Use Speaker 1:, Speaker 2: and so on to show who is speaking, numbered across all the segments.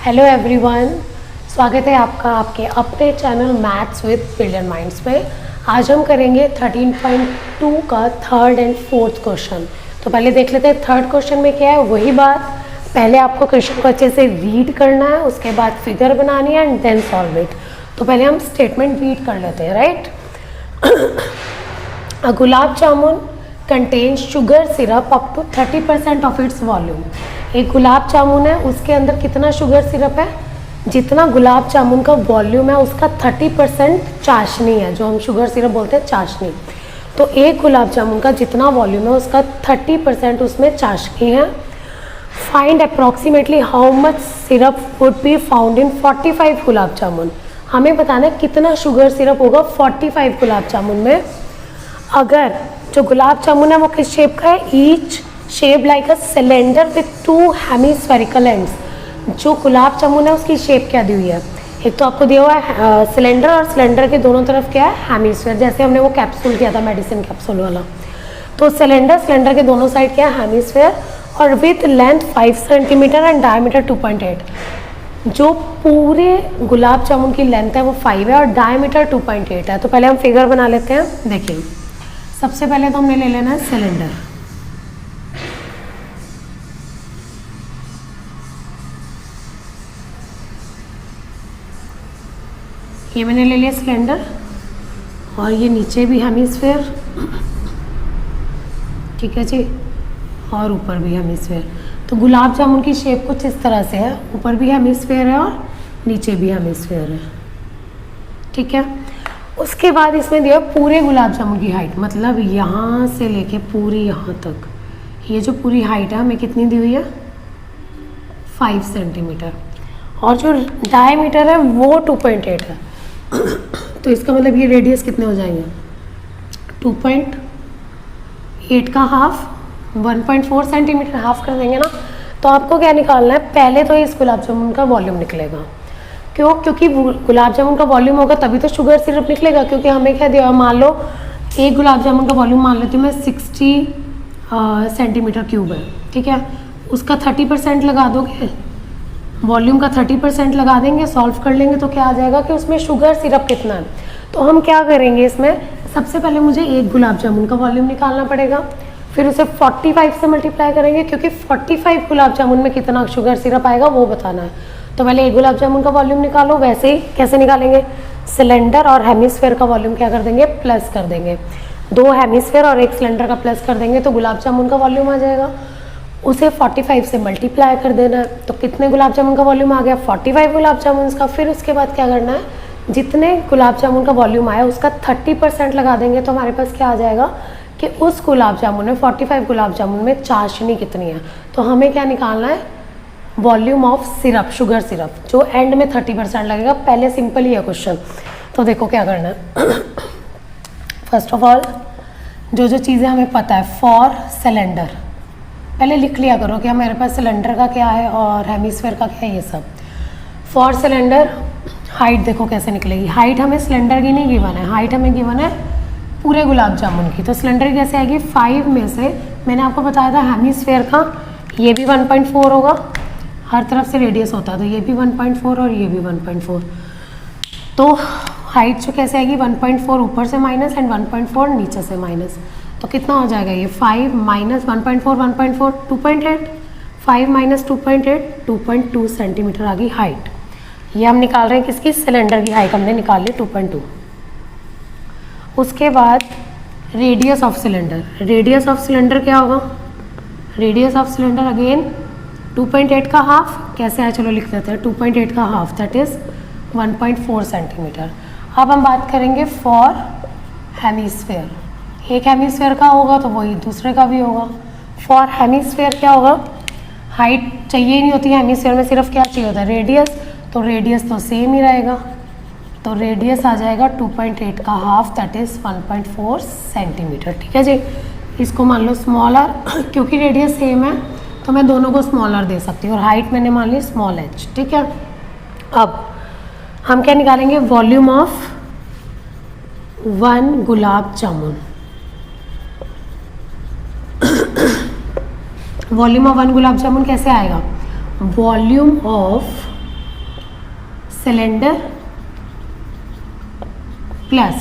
Speaker 1: Hello everyone, स्वागत है आपका आपके अपने channel maths with brilliant minds में। आज हम करेंगे 13.2 का थर्ड एंड फोर्थ क्वेश्चन। तो पहले देख लेते हैं थर्ड क्वेश्चन में क्या है। वही बात, पहले आपको क्वेश्चन को अच्छे से रीड करना है, उसके बाद फिगर बनानी है एंड देन सॉल्व इट। तो पहले हम स्टेटमेंट रीड कर लेते हैं, right. A gulab jamun contains sugar syrup up to 30% of its volume. एक गुलाब जामुन है, उसके अंदर कितना शुगर सिरप है? जितना गुलाब जामुन का वॉल्यूम है उसका 30% चाशनी है, जो हम शुगर सिरप बोलते हैं चाशनी। तो एक गुलाब जामुन का जितना वॉल्यूम है उसका 30% उसमें चाशनी है। Find approximately how much syrup would be found in 45 gulab जामुन। हमें बताना है कितना शुगर सिरप होगा 45 गुलाब जामुन में। अगर जो गुलाब जामुन है वो किस शेप का है? Each shape like a cylinder with 2 hemispherical ends. जो गुलाब जामुन है उसकी शेप क्या दी हुई है? एक तो आपको दिया हुआ है सिलेंडर, और सिलेंडर के दोनों तरफ क्या है? हेमिस्फेयर। जैसे हमने वो कैप्सूल किया था मेडिसिन कैप्सूल वाला। तो सिलेंडर के दोनों साइड क्या है? हेमिस्फेयर, और with length 5 centimetre and diameter 2.8। जो पूरे गुलाब जामुन की लेंथ है वो 5 है और डायमीटर 2.8 है। तो पहले हम फिगर बना लेते हैं। देखिए, सबसे पहले तो हमने ले लेना है सिलेंडर। ये मैंने ले लिया सिलेंडर, और ये नीचे भी हेमिस्फेयर, ठीक है जी, और ऊपर भी हेमिस्फेयर। तो गुलाब जामुन की शेप कुछ इस तरह से है, ऊपर भी हेमिस्फेयर है और नीचे भी हेमिस्फेयर है, ठीक है। उसके बाद इसमें दिया पूरे गुलाब जामुन की हाइट, मतलब यहाँ से लेके पूरी यहाँ तक, ये जो पूरी हाइट है हमें कितनी दी हुई है? 5 सेंटीमीटर, और जो डायमीटर है वो 2.8 है। तो इसका मतलब ये रेडियस कितने हो जाएंगे? 2.8 का हाफ, 1.4 सेंटीमीटर, हाफ कर देंगे ना। तो आपको क्या निकालना है? पहले तो इस गुलाब जामुन का वॉल्यूम निकलेगा। क्यों? क्योंकि गुलाब जामुन का वॉल्यूम होगा तभी तो शुगर सिरप निकलेगा। क्योंकि हमें क्या दिया? मान लो एक गुलाब जामुन का वॉल्यूम मान लेती हूँ मैं 60 सेंटीमीटर क्यूब है, ठीक है। उसका 30% लगा दोगे, वॉल्यूम का 30% लगा देंगे, सॉल्व कर लेंगे तो क्या आ जाएगा कि उसमें शुगर सिरप कितना है। तो हम क्या करेंगे इसमें, सबसे पहले मुझे एक गुलाब जामुन का वॉल्यूम निकालना पड़ेगा, फिर उसे 45 से मल्टीप्लाई करेंगे, क्योंकि 45 गुलाब जामुन में कितना शुगर सिरप आएगा वो बताना है। तो पहले एक गुलाब जामुन का वॉल्यूम निकालो। वैसे ही कैसे निकालेंगे? सिलेंडर और हेमिस्फेयर का वॉल्यूम क्या कर देंगे? प्लस कर देंगे। 2 हेमिस्फेयर और एक सिलेंडर का प्लस कर देंगे तो गुलाब जामुन का वॉल्यूम आ जाएगा। उसे 45 से मल्टीप्लाई कर देना है। तो कितने गुलाब जामुन का वॉल्यूम आ गया? 45 गुलाब जामुन का। फिर उसके बाद क्या करना है? जितने गुलाब जामुन का वॉल्यूम आया उसका 30% लगा देंगे। तो हमारे पास क्या आ जाएगा कि उस गुलाब जामुन में 45 गुलाब जामुन में चाशनी कितनी है। तो हमें क्या निकालना है? Volume of syrup, sugar syrup, जो एंड में 30% लगेगा। पहले सिंपल ही है क्वेश्चन। तो देखो क्या करना है। फर्स्ट ऑफ ऑल जो जो चीज़ें हमें पता है, फॉर सिलेंडर पहले लिख लिया करो कि हमारे पास सिलेंडर का क्या है और हेमिस्फेयर का क्या है, ये सब। फॉर सिलेंडर हाइट देखो कैसे निकलेगी। हाइट हमें सिलेंडर की नहीं गिवन है, हाइट हमें गिवन है पूरे गुलाब जामुन की। तो सिलेंडर की कैसे आएगी? 5 में से मैंने आपको बताया था हेमिस्फेयर का ये भी 1.4 होगा, हर तरफ से रेडियस होता है, तो ये भी 1.4 और ये भी 1.4। तो हाइट जो कैसे आएगी? 1.4 ऊपर से माइनस एंड 1.4 नीचे से माइनस। तो कितना हो जाएगा ये? 5 माइनस 1.4, 1.4 2.8, 5 माइनस 2.8 2.2 सेंटीमीटर आ गई हाइट। ये हम निकाल रहे हैं किसकी? सिलेंडर की हाइट हमने निकाल ली 2.2। उसके बाद radius of cylinder. Radius of cylinder क्या होगा? रेडियस ऑफ सिलेंडर अगेन 2.8 का हाफ। कैसे है? चलो लिख देते हैं। 2.8 का हाफ दैट इज 1.4 सेंटीमीटर। अब हम बात करेंगे फॉर हेमिस्फेयर। एक हेमिस्फेयर का होगा तो वही दूसरे का भी होगा। फॉर हेमिस्फेयर क्या होगा? हाइट चाहिए ही नहीं होती है हेमिस्फेयर में, सिर्फ क्या चाहिए होता है? रेडियस। तो रेडियस तो सेम ही रहेगा, तो रेडियस आ जाएगा 2.8 का हाफ दैट इज 1.4 सेंटीमीटर, ठीक है जी। इसको मान लो स्मॉलर, क्योंकि रेडियस सेम है तो मैं दोनों को स्मॉलर दे सकती हूँ, और हाइट मैंने मान ली स्मॉल h, ठीक है। अब हम क्या निकालेंगे? Volume of 1 gulab jamun. Volume of 1 gulab jamun कैसे आएगा? वॉल्यूम ऑफ सिलेंडर प्लस,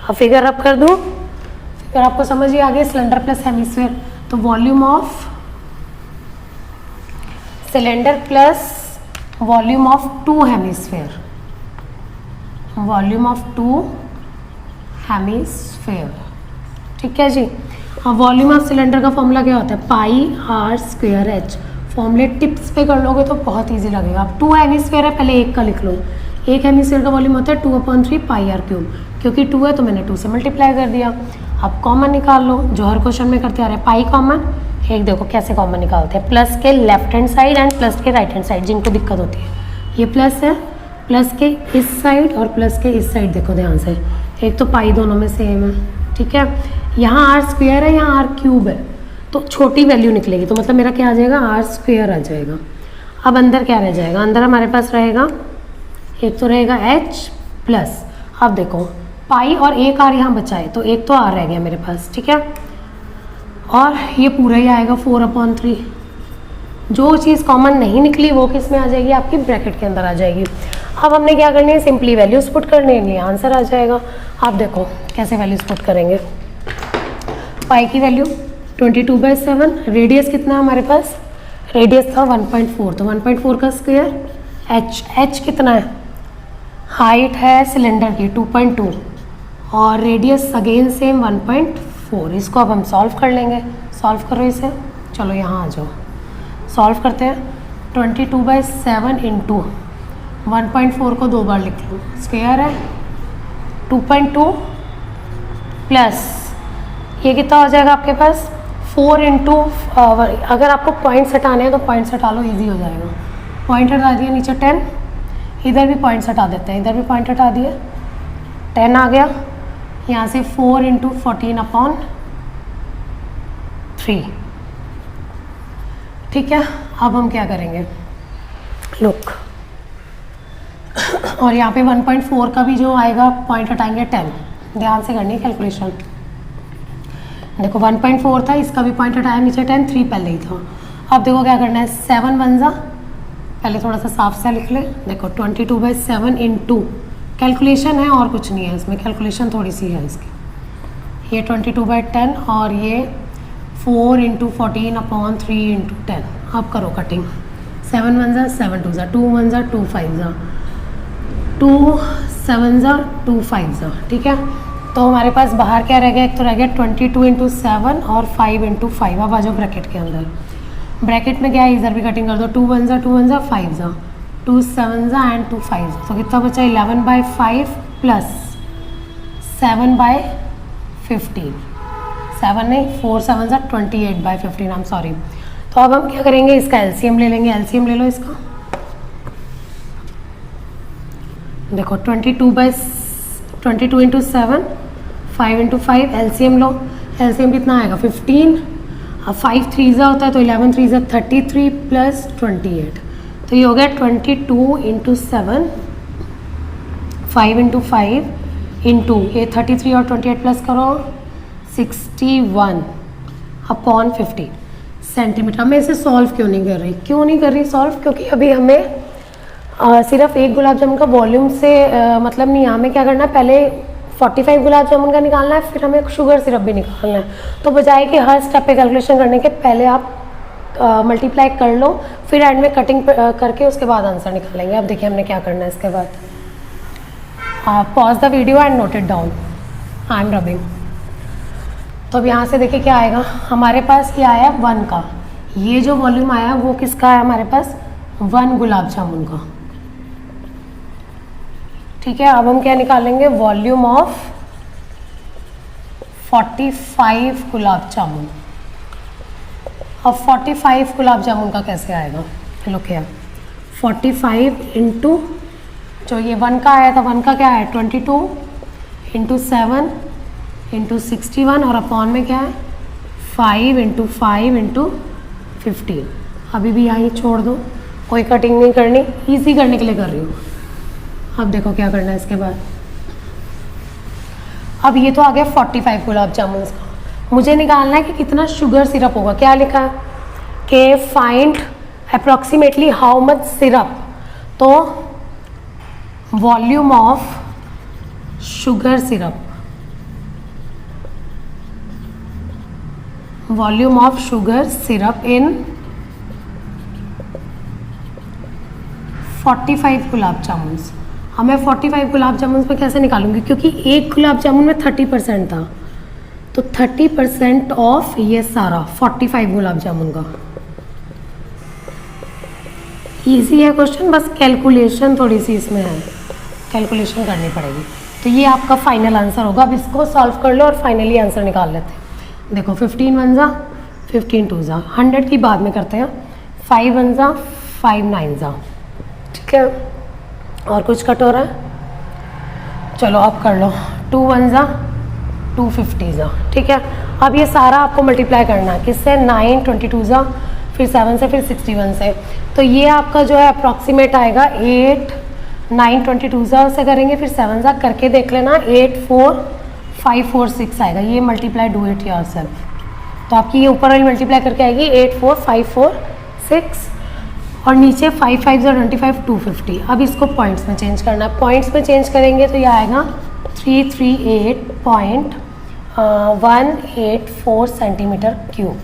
Speaker 1: अब फिगर अप कर दूं, फिगर आपको समझ ही आ गया, सिलेंडर प्लस हेमिस्फीयर, तो volume of cylinder plus volume of two hemisphere, volume of two hemisphere, ठीक है जी। अब वॉल्यूम ऑफ सिलेंडर का फॉर्मूला क्या होता है, पाई आर स्क्वायर एच, फॉर्मूले टिप्स पे कर लोगे तो बहुत इजी लगेगा। अब टू हेमिस्फीयर है, पहले एक का लिख लो, एक हेमिस्फीयर का वॉल्यूम होता है 2/3 पाई आर क्यूब, क्योंकि 2 है तो मैंने 2 से मल्टीप्लाई कर दिया। अब कॉमन निकाल लो, जो हर क्वेश्चन में करते आ रहे हैं, पाई कॉमन, एक देखो कैसे कॉमन निकालते हैं, प्लस के left hand side and plus के राइट हैंड साइड, जिनको दिक्कत होती है, ये प्लस है, प्लस के इस साइड और प्लस के इस साइड देखो ध्यान से, एक तो पाई दोनों में सेम है, ठीक है। यहाँ आर स्क्वायर है, यहाँ आर क्यूब है, तो छोटी वैल्यू निकलेगी, तो मतलब मेरा क्या आ जाएगा, आर स्क्वायर आ जाएगा। अब अंदर क्या रह जाएगा, अंदर हमारे पास रहेगा, एक तो रहेगा एच प्लस, अब देखो पाई और एक आर यहाँ बचा है, तो एक तो आर रह गया मेरे पास, ठीक है, और ये पूरा ही आएगा 4/3। जो चीज़ कॉमन नहीं निकली वो किस में आ जाएगी, आपकी ब्रैकेट के अंदर आ जाएगी। अब हमने क्या करनी है, सिंपली वैल्यूज पुट करनी है, ये आंसर आ जाएगा। आप देखो कैसे वैल्यूज पुट करेंगे, पाई की वैल्यू 22/7, रेडियस कितना है हमारे पास, रेडियस था 1.4, तो 1.4 का स्क्वायर, एच कितना है, हाइट है सिलेंडर की 2.2 और रेडियस अगेन सेम 1.4। इसको अब हम सॉल्व कर लेंगे, सॉल्व करो इसे, चलो यहाँ आ जाओ, सॉल्व करते हैं। 22/7 इंटू 1.4 को 2 बार लिख लो, स्क्वायर है 2.2 प्लस ये कितना हो जाएगा आपके पास 4 इंटू, अगर आपको पॉइंट्स हटाने हैं तो पॉइंट्स हटा लो, इजी हो जाएगा। पॉइंट हटा दिया नीचे 10, इधर भी पॉइंट्स हटा देते हैं, इधर भी पॉइंट हटा दिए, 10 आ गया, यहाँ से 4 इंटू 14/3, ठीक है। अब हम क्या करेंगे, लुक, और यहाँ पे 1.4 का भी जो आएगा पॉइंट हटाएंगे 10, ध्यान से करनी है कैलकुलेशन। देखो 1.4 था, इसका भी पॉइंट हटाया नीचे 10, 3 पहले ही था। अब देखो क्या करना है, 7 1 जा, पहले थोड़ा सा साफ सा लिख ले, देखो 22/7 इंटू, कैलकुलेशन है और कुछ नहीं है इसमें, कैलकुलेशन थोड़ी सी है इसकी, ये 22/10 और ये 4 इंटू 14/3 इंटू 10। अब करो कटिंग, 7 1 जा 7 2 जा, 2 1 जा 2 5 जा, 2 7 जा 2 5 जा, ठीक है। तो हमारे पास बाहर क्या रह गया, एक तो रह गया 22 इंटू 7 और 5 इंटू 5। अब आ जाओ ब्रैकेट के अंदर, ब्रैकेट में क्या है, इधर भी कटिंग कर दो, 2 1 जा 2 1 जा 5 जा, 2 7 जा एंड 2 5 जा, तो कितना बचा 11/5 प्लस 7/15, 7 नहीं 4 7 जा 28/15, आई एम सॉरी। तो अब हम क्या करेंगे, इसका एलसीएम ले लेंगे, एलसीएम ले लो इसका, देखो 22 इंटू 7 5 इंटू 5, एलसीएम लो, एलसीएम कितना आएगा 15, अब 5 3 जा होता है तो 11 3 जा 33 प्लस 28, तो ये हो गया 22 इंटू 7 5 इंटू 5 इंटू ये 33 और 28 प्लस करो 61/50 सेंटीमीटर। मैं इसे सॉल्व क्यों नहीं कर रही सॉल्व, क्योंकि अभी हमें सिर्फ एक गुलाब जामुन का वॉल्यूम से मतलब नहीं, हमें क्या करना है, पहले 45 गुलाब जामुन का निकालना है, फिर हमें शुगर सिरप भी निकालना है। तो बजाय कि हर स्टेप पे कैलकुलेशन करने के पहले आप मल्टीप्लाई कर लो, फिर एंड में कटिंग करके उसके बाद आंसर निकालेंगे। अब देखिए हमने क्या करना है इसके बाद, pause the video and note it down, I am rubbing. तो अब यहाँ से देखिए क्या आएगा, हमारे पास ये आया 1 का, ये जो वॉल्यूम आया वो किसका है हमारे पास 1 गुलाब जामुन का, ठीक है। अब हम क्या निकालेंगे, वॉल्यूम ऑफ 45 गुलाब जामुन। अब 45 गुलाब जामुन का कैसे आएगा, चलो क्या 45 इंटू जो ये 1 का आया था, 1 का क्या है 22 इंटू 7 इंटू 61 और अपॉन में क्या है 5 इंटू 5 इंटू 15। अभी भी यहाँ छोड़ दो, कोई कटिंग नहीं करनी, इजी करने के लिए कर रही हूँ। अब देखो क्या करना है इसके बाद, अब ये तो आ गया 45 गुलाब जामुन का, मुझे निकालना है कि कितना शुगर सिरप होगा। क्या लिखा है कि find approximately how much syrup, तो volume of sugar syrup, volume of sugar syrup in 45 gulab jamun. अब मैं 45 गुलाब जामुन में कैसे निकालूंगी, क्योंकि एक गुलाब जामुन में 30% था, तो 30% ऑफ ये सारा 45 गुलाब जामुन का। इजी है क्वेश्चन, बस कैलकुलेशन थोड़ी सी इसमें है, कैलकुलेशन करनी पड़ेगी। तो ये आपका फाइनल आंसर होगा। अब इसको सॉल्व कर लो और फाइनली आंसर निकाल लेते हैं। देखो 15 1 जा 15 2 जा, 100 की बाद में करते हैं, 5 1 जा 5 9 जा, ठीक है। और कुछ कट हो रहा है, चलो आप कर लो, 2 1 जा 250 जा, ठीक है। अब ये सारा आपको मल्टीप्लाई करना है किससे, 9 22 जा, फिर 7 से, फिर 61 से। तो ये आपका जो है अप्रॉक्सीमेट आएगा 8 9 22 जा से करेंगे, फिर 7 जा करके देख लेना, 8 4 5 4 6 आएगा। ये मल्टीप्लाई डू इट योरसेल्फ। तो आपकी ये ऊपर वाली मल्टीप्लाई करके आएगी 8 4 5 4 6 और नीचे 5 5 25 250। अब इसको पॉइंट्स में चेंज करना है, पॉइंट्स में चेंज करेंगे तो ये आएगा 338.184 सेंटीमीटर क्यूब,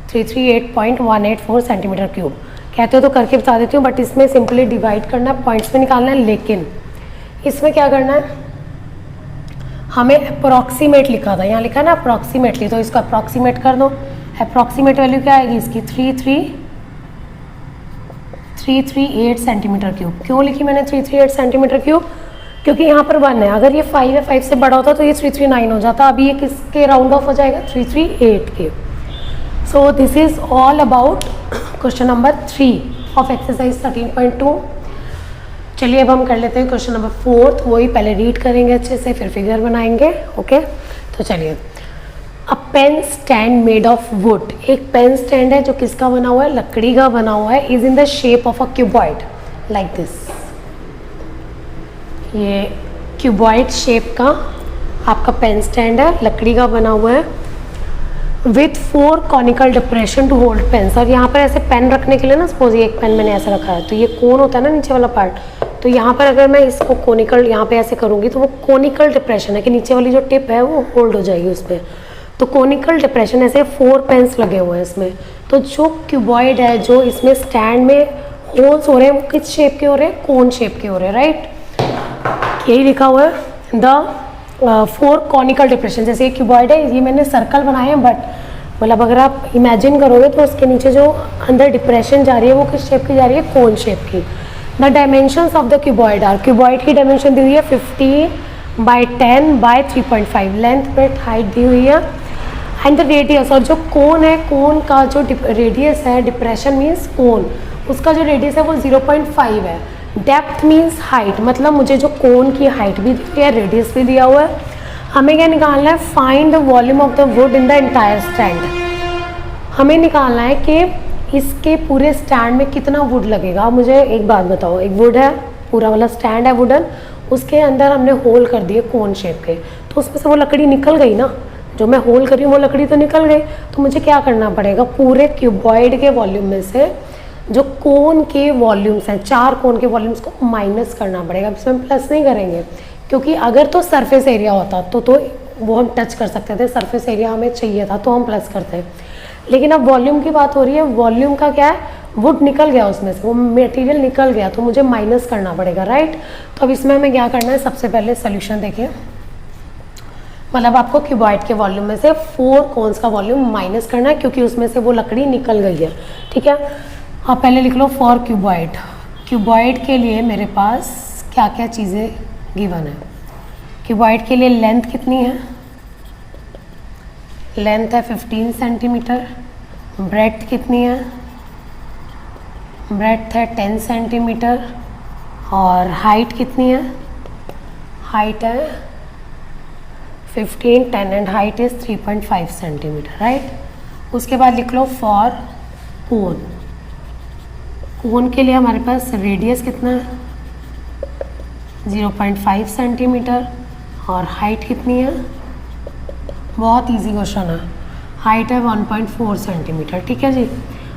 Speaker 1: 338.184 सेंटीमीटर क्यूब। कहते हो तो करके बता देती हूँ, बट इसमें सिंपली डिवाइड करना है, पॉइंट्स में निकालना है। लेकिन इसमें क्या करना है, हमें अप्रॉक्सीमेट लिखा था, यहाँ लिखा है ना अप्रॉक्सीमेटली, तो इसको अप्रॉक्सीमेट कर दो। अप्रॉक्सीमेट वैल्यू क्या आएगी इसकी, 338 सेंटीमीटर क्यूब। क्यों लिखी मैंने 338 सेंटीमीटर क्यूब, क्योंकि यहाँ पर 1 है, अगर ये 5 है, 5 से बड़ा होता तो ये 339 हो जाता, अभी ये किसके राउंड ऑफ हो जाएगा, 338 के। So this is all about question number 3 of exercise 13.2। चलिए अब हम कर लेते हैं क्वेश्चन नंबर 4। वही पहले रीड करेंगे अच्छे से, फिर फिगर बनाएंगे, ओके। तो चलिए, a pen stand made of wood, एक पेन स्टैंड है जो किसका बना हुआ है, लकड़ी का बना हुआ है, is in the shape of a cuboid like this. ये क्यूबॉइड शेप का आपका पेन स्टैंड है, लकड़ी का बना हुआ है, with 4 conical depression to hold pens. और यहाँ पर ऐसे पेन रखने के लिए ना, सपोज ये एक पेन मैंने ऐसा रखा है, तो ये कोन होता है ना नीचे वाला पार्ट, तो यहाँ पर अगर मैं इसको कोनिकल यहाँ पे ऐसे करूँगी तो वो कोनिकल डिप्रेशन है कि नीचे वाली जो टिप है वो होल्ड हो जाएगी उस पर। तो कोनिकल डिप्रेशन, ऐसे 4 पेन्स लगे हुए हैं इसमें। तो जो क्यूबॉइड है, जो इसमें स्टैंड में होल्स हो रहे हैं, वो किस शेप के हो रहे हैं, कोन शेप के हो रहे हैं, राइट। यही लिखा हुआ है, द 4 कॉनिकल डिप्रेशन। जैसे ये क्यूबॉइड है, ये मैंने सर्कल बनाए हैं, बट मतलब अगर आप इमेजिन करोगे तो उसके नीचे जो अंदर डिप्रेशन जा रही है वो किस शेप की जा रही है, कोन शेप की। The dimensions of the cuboid are, cuboid की डायमेंशन दी हुई है 15/10/3.5, लेंथ ब्रेड्थ हाइट दी हुई है, एंड द रेडियस, और जो कोन है, कोन का जो रेडियस है, डिप्रेशन मीन्स कोन, उसका जो रेडियस है वो 0.5 है। डेप्थ मीन्स हाइट, मतलब मुझे जो कोन की हाइट भी दी हुई है, रेडियस भी दिया हुआ है। हमें क्या निकालना है, find the volume of the wood in the entire stand. हमें निकालना है कि इसके पूरे स्टैंड में कितना वुड लगेगा। मुझे एक बात बताओ, एक वुड है, पूरा वाला स्टैंड है वुडन, उसके अंदर हमने होल कर दिए कोन शेप के, तो उसमें से वो लकड़ी निकल गई ना, जो मैं होल करी हूँ वो लकड़ी तो निकल गई। तो मुझे क्या करना पड़ेगा, पूरे क्यूबॉइड के वॉल्यूम में से जो कोन के वॉल्यूम्स हैं, 4 कोन के वॉल्यूम्स को माइनस करना पड़ेगा। इसमें प्लस नहीं करेंगे, क्योंकि अगर तो सरफेस एरिया होता तो वो हम टच कर सकते थे, सरफेस एरिया हमें चाहिए था तो हम प्लस करते हैं। लेकिन अब वॉल्यूम की बात हो रही है, वॉल्यूम का क्या है, वुड निकल गया उसमें से, वो मटेरियल निकल गया, तो मुझे माइनस करना पड़ेगा, राइट। तो अब इसमें हमें क्या करना है, सबसे पहले सोल्यूशन देखिए, मतलब आपको क्यूबॉइड के वॉल्यूम में से 4 कोन्स का वॉल्यूम माइनस करना है, क्योंकि उसमें से वो लकड़ी निकल गई है, ठीक है। आप पहले लिख लो फॉर क्यूबॉइड। क्यूबॉइड के लिए मेरे पास क्या क्या चीज़ें गिवन है। क्यूबॉइड के लिए लेंथ कितनी है, लेंथ है 15 सेंटीमीटर, ब्रेड्थ कितनी है, ब्रेड्थ है 10 सेंटीमीटर, और हाइट कितनी है, हाइट है 15 10 and height is 3.5 centimetre, right. उसके बाद लिख लो फॉर कोन। कोन के लिए हमारे पास रेडियस कितना है, 0.5 सेंटीमीटर, और हाइट कितनी है, बहुत इजी क्वेश्चन है, हाइट है 1.4 सेंटीमीटर, ठीक है जी।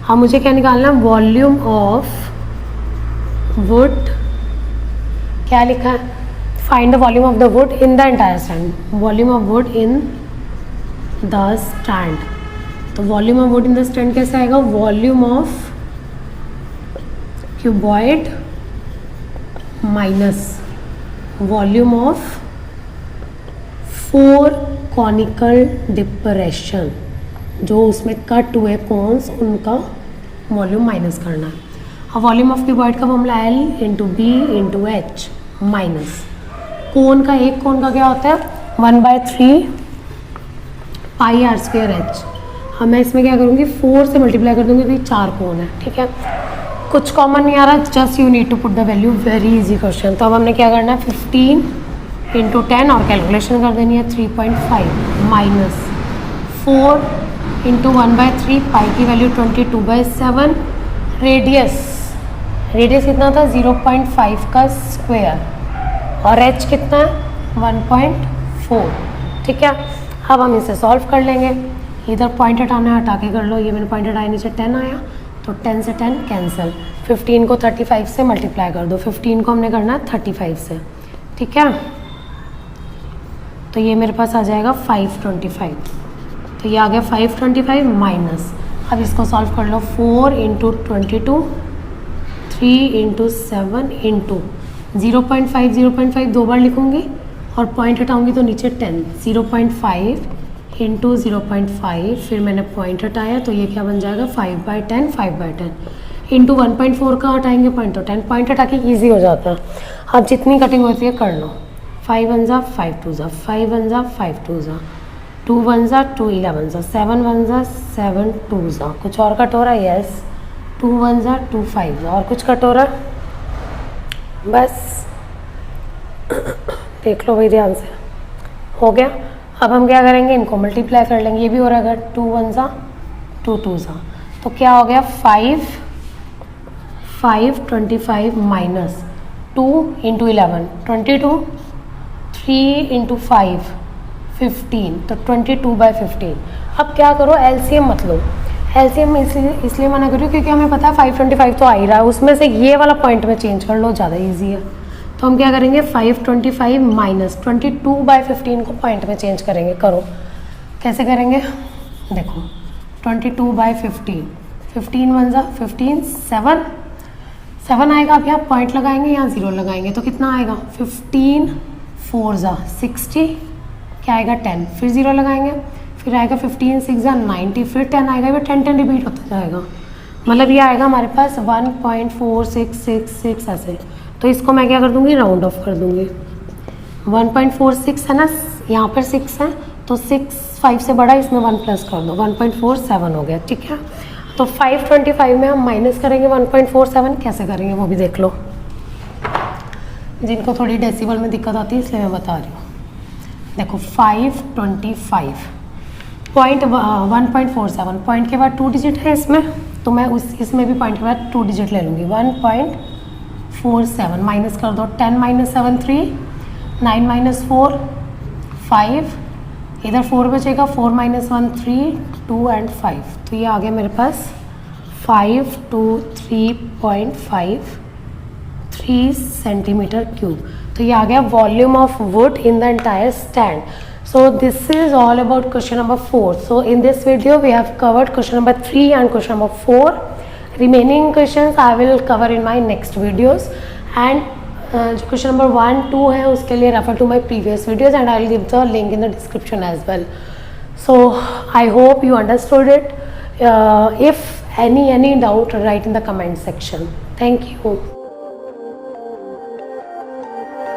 Speaker 1: अब मुझे क्या निकालना है, वॉल्यूम ऑफ वुड क्या लिखा है, find the volume of the wood in the entire stand, volume of wood in the stand. तो volume of wood in the stand कैसे आएगा, volume of cuboid minus volume of 4 conical depression, जो उसमें cut हुए cons उनका volume minus करना है। अब वॉल्यूम ऑफ क्यूबॉइड का formula L into B into H minus cone का, एक कोन का क्या होता है 1/3 पाई आर स्क्वायर एच। अब मैं इसमें क्या करूँगी 4 से मल्टीप्लाई कर दूँगी, क्योंकि 4 कोन है, ठीक है। कुछ कॉमन नहीं आ रहा, just you need to put the value, very easy question. तो अब हमने क्या करना है 15 इंटू 10 और कैलकुलेशन कर देनी है 3.5 माइनस 4 इंटू 1/3 पाई की वैल्यू 22/7, रेडियस कितना था 0.5 का स्क्वायर और h कितना है 1.4, ठीक है। अब हम इसे सॉल्व कर लेंगे, इधर पॉइंट हटाना है हटा के कर लो, ये मैंने पॉइंट हटाया नीचे 10 आया, तो 10 से 10 कैंसिल, 15 को 35 से मल्टीप्लाई कर दो, 15 को हमने करना है 35 से, ठीक है। तो ये मेरे पास आ जाएगा 525, तो ये आ गया 525 माइनस, अब इसको सॉल्व कर लो 4 इंटू 22, 3 इंटू 7 इंटू 0.5 दो बार लिखूँगी और पॉइंट हटाऊँगी तो नीचे 10, 0.5 इंटू 0.5, फिर मैंने पॉइंट हटाया तो ये क्या बन जाएगा 5/10 इंटू 1.4 का हटाएंगे पॉइंट, तो 10 पॉइंट हटा के ईजी हो जाता है। अब जितनी कटिंग होती है कर लो, 5 1 जा 5 2 जा 5 1 जा 5 2 जा 2 1 जा 2 11 जा 7 1 जा 7 2 जा, कुछ और कट हो रहा है, यस 2 1 जा 2 5 जा, और कुछ कट हो रहा है, बस देख लो भाई ध्यान से, हो गया। अब हम क्या करेंगे, इनको मल्टीप्लाई कर लेंगे, ये भी हो रहा है, अगर 2 1 जा 2 2 जा, तो क्या हो गया 525 माइनस 2 इंटू 11 22, 3 इंटू 5 15, तो 22/15। अब क्या करो एलसीएम मत लो, एलसीएम इसलिए मना करूँ क्योंकि हमें पता है 525 तो आ ही रहा है, उसमें से ये वाला पॉइंट में चेंज कर लो, ज़्यादा इजी है। तो हम क्या करेंगे 525 माइनस 22/15 को पॉइंट में चेंज करेंगे, करो कैसे करेंगे, देखो 22/15, 15 1 जा 15, 7 आएगा, अब यहाँ पॉइंट लगाएंगे यहाँ 0 लगाएंगे तो कितना आएगा 15 4 जा 60, क्या आएगा 10, फिर 0 लगाएंगे, फिर आएगा 15 6 जा 90, फिर 10 आएगा, ये 10 रिपीट होता जाएगा, मतलब ये आएगा हमारे पास 1.4666 ऐसे। तो इसको मैं क्या कर दूँगी राउंड ऑफ कर दूँगी, 1.46 है ना, यहाँ पर 6 है तो 6 5 से बड़ा, इसमें 1 प्लस कर दो 1.47 हो गया, ठीक है। तो 525 में हम माइनस करेंगे 1.47, कैसे करेंगे वो भी देख लो, जिनको थोड़ी डेसिबल में दिक्कत आती है इसलिए मैं बता रही हूँ। देखो 525 पॉइंट 1.47, पॉइंट के बाद 2 डिजिट है इसमें, तो मैं इसमें भी पॉइंट के बाद 2 डिजिट ले लूँगी, 1.47 माइनस कर दो, 10 - 7 3, 9 - 4 5, इधर 4 बचेगा, 4 - 1 3 2 एंड 5, तो ये आ गया मेरे पास 523.53 सेंटीमीटर क्यूब। तो ये आ गया volume of wood in the entire stand. So this is all about question number 4. So in this video we have covered question number 3 and question number 4. Remaining questions I will cover in my next videos. And जो question number 1, 2 है उसके लिए refer to my previous videos and I will give the link in the description as well. So I hope you understood it. If any doubt, write in the comment section. Thank you.